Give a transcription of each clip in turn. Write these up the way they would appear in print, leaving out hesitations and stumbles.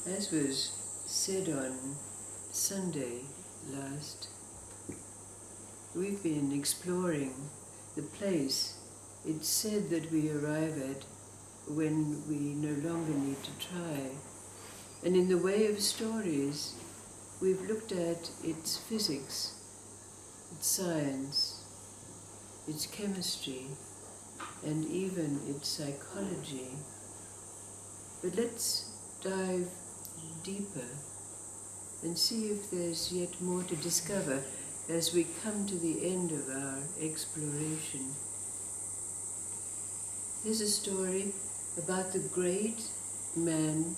As was said on Sunday last, we've been exploring the place it's said that we arrive at when we no longer need to try. And in the way of stories, we've looked at its physics, its science, its chemistry, and even its psychology. But let's dive deeper and see if there's yet more to discover as we come to the end of our exploration. Here's a story about the great man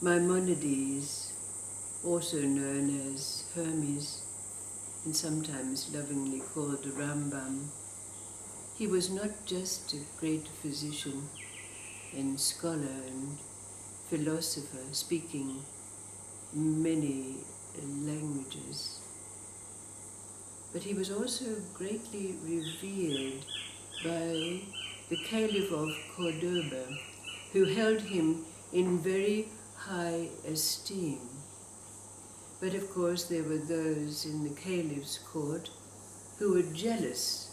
Mimonedes, also known as Hermes, and sometimes lovingly called the Rambam. He was not just a great physician and scholar and philosopher, speaking many languages, but he was also greatly revered by the Caliph of Cordoba, who held him in very high esteem. But of course there were those in the Caliph's court who were jealous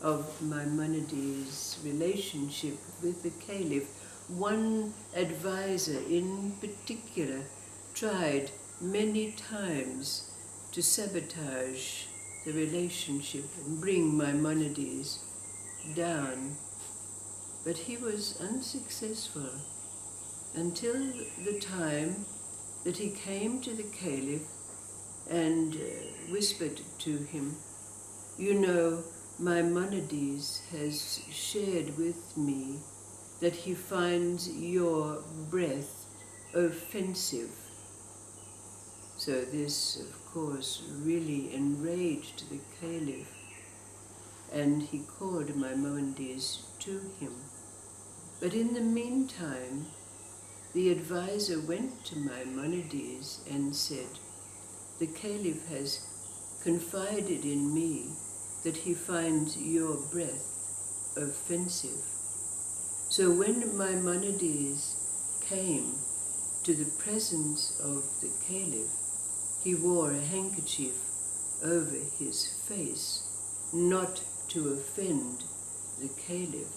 of Maimonides' relationship with the Caliph. One advisor in particular tried many times to sabotage the relationship and bring Maimonides down, but he was unsuccessful until the time that he came to the Caliph and whispered to him, "You know, Maimonides has shared with me that he finds your breath offensive." So this, of course, really enraged the Caliph, and he called Maimonides to him. But in the meantime, the advisor went to Maimonides and said, "The Caliph has confided in me that he finds your breath offensive." So when Maimonides came to the presence of the Caliph, he wore a handkerchief over his face, not to offend the Caliph.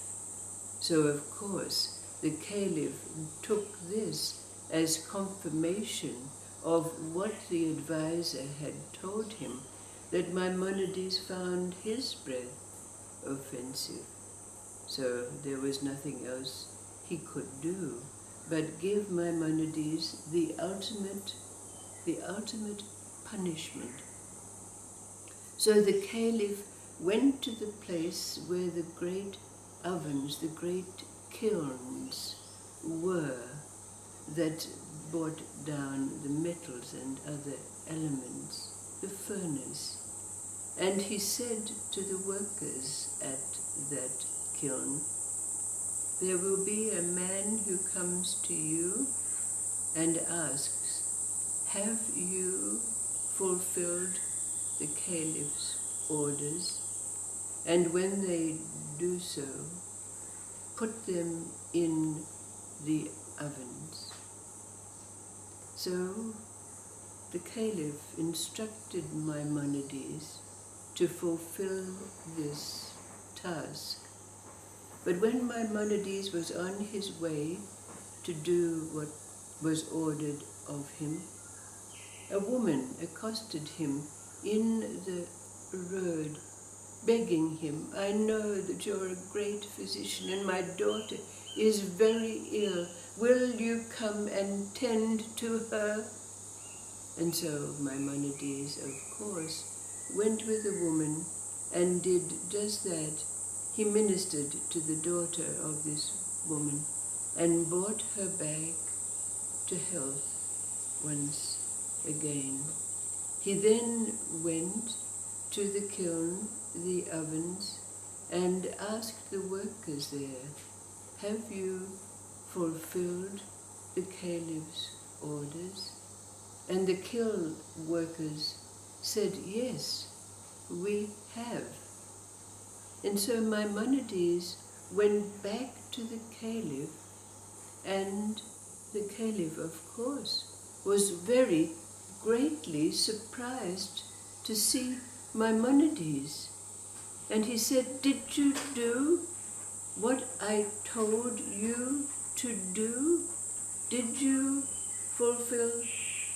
So of course the Caliph took this as confirmation of what the advisor had told him, that Maimonides found his breath offensive. So there was nothing else he could do but give Maimonides the ultimate punishment. So the Caliph went to the place where the great ovens, the great kilns were that brought down the metals and other elements, the furnace. And he said to the workers at that kiln, "There will be a man who comes to you and asks, 'Have you fulfilled the Caliph's orders?' And when they do so, put them in the ovens." So the Caliph instructed Maimonides to fulfill this task. But when Maimonides was on his way to do what was ordered of him, a woman accosted him in the road, begging him, "I know that you're a great physician and my daughter is very ill. Will you come and tend to her?" And so Maimonides, of course, went with the woman and did just that. He ministered to the daughter of this woman and brought her back to health once again. He then went to the kiln, the ovens, and asked the workers there, "Have you fulfilled the Caliph's orders?" And the kiln workers said, "Yes, we have." And so Maimonides went back to the Caliph, and the Caliph, of course, was very greatly surprised to see Maimonides. And he said, "Did you do what I told you to do? Did you fulfill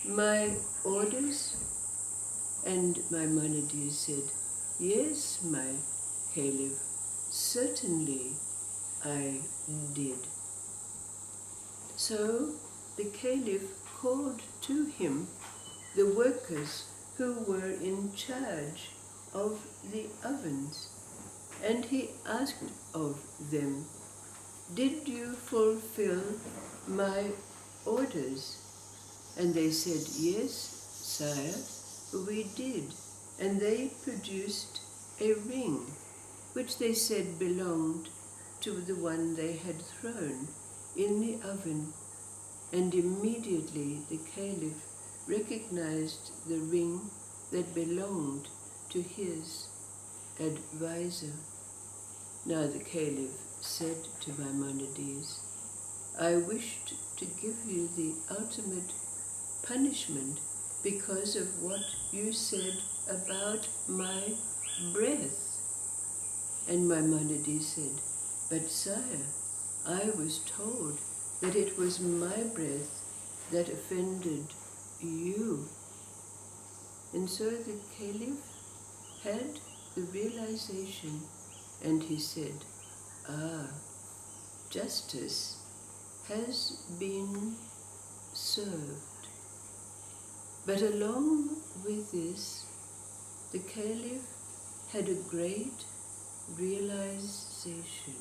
my orders?" And Maimonides said, "Yes, my Caliph, certainly I did." So the Caliph called to him the workers who were in charge of the ovens, and he asked of them, "Did you fulfill my orders?" And they said, "Yes, sire, we did." And they produced a ring, which they said belonged to the one they had thrown in the oven. And immediately the Caliph recognized the ring that belonged to his advisor. Now the Caliph said to Maimonides, "I wished to give you the ultimate punishment because of what you said about my breath." And Maimonides said, "But sire, I was told that it was my breath that offended you." And so the Caliph had the realization, and he said, "Ah, justice has been served." But along with this, the Caliph had a great realization.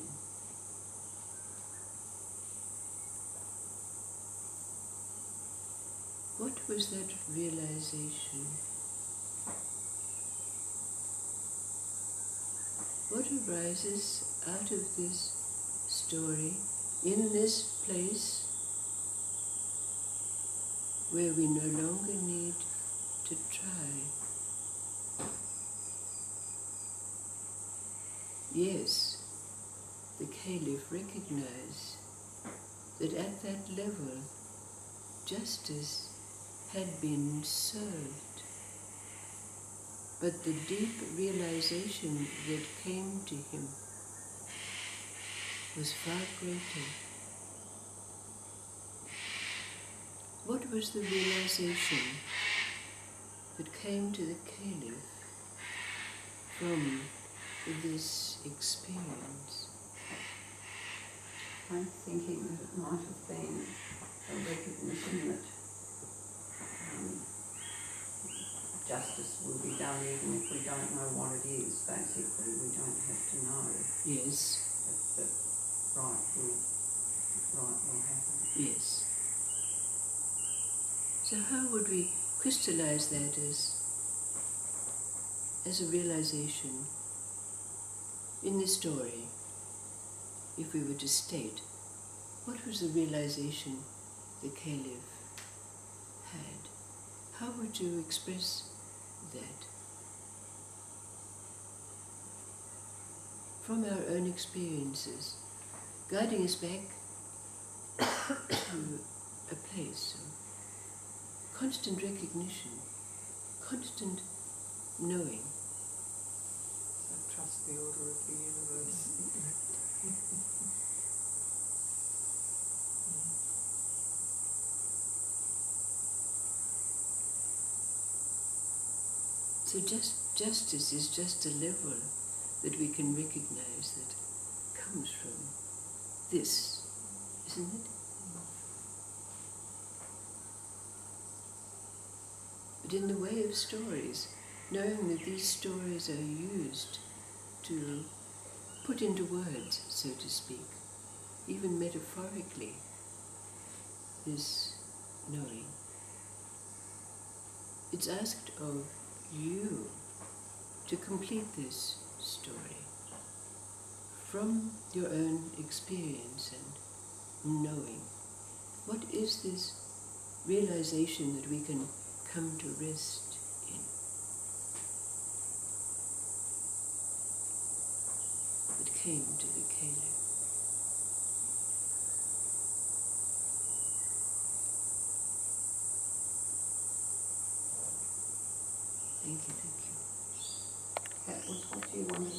What was that realization? What arises out of this story in this place where we no longer need to try? Yes, the Caliph recognized that at that level justice had been served. But the deep realization that came to him was far greater. What was the realization that came to the Caliph from this experience? I'm thinking that it might have been a recognition that justice will be done even if we don't know what it is. Basically, we don't have to know. Yes. But right will happen. Yes. So how would we crystallize that as a realization in this story? If we were to state, what was the realization the Caliph had? How would you express that? From our own experiences, guiding us back to a place of constant recognition, constant knowing. So trust the order of the universe. So justice is just a level that we can recognize that comes from this, isn't it? But in the way of stories, knowing that these stories are used to put into words, so to speak, even metaphorically, this knowing. It's asked of you to complete this story from your own experience and knowing. What is this realization that we can come to rest in? It came to the Caliph. Thank you, thank you. That was what you wanted